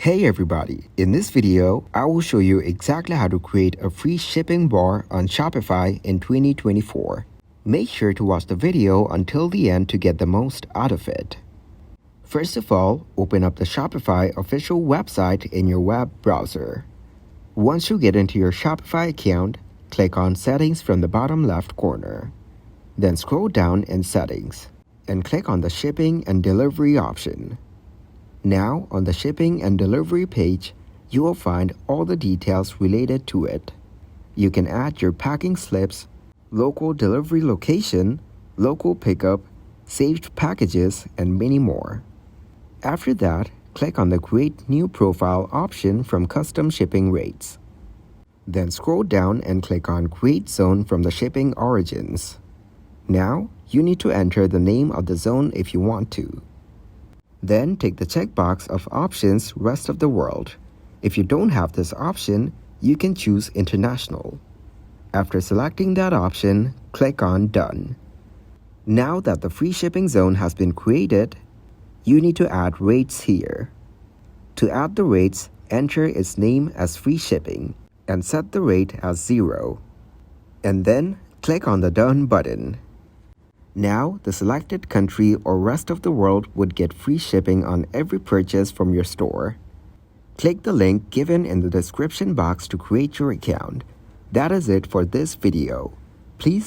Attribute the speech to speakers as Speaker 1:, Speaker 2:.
Speaker 1: Hey everybody, in this video, I will show you exactly how to create a free shipping bar on Shopify in 2024. Make sure to watch the video until the end to get the most out of it. First of all, open up the Shopify official website in your web browser. Once you get into your Shopify account, click on Settings from the bottom left corner. Then scroll down in Settings and click on the Shipping and Delivery option. Now, on the shipping and delivery page, you will find all the details related to it. You can add your packing slips, local delivery location, local pickup, saved packages, and many more. After that, click on the Create New Profile option from Custom Shipping Rates. Then scroll down and click on Create Zone from the shipping origins. Now, you need to enter the name of the zone if you want to. Then take the checkbox of options Rest of the World. If you don't have this option, you can choose International. After selecting that option, click on Done. Now that the free shipping zone has been created, you need to add rates here. To add the rates, enter its name as free shipping and set the rate as 0. And then click on the Done button. Now, the selected country or rest of the world would get free shipping on every purchase from your store. Click the link given in the description box to create your account. That is it for this video. Please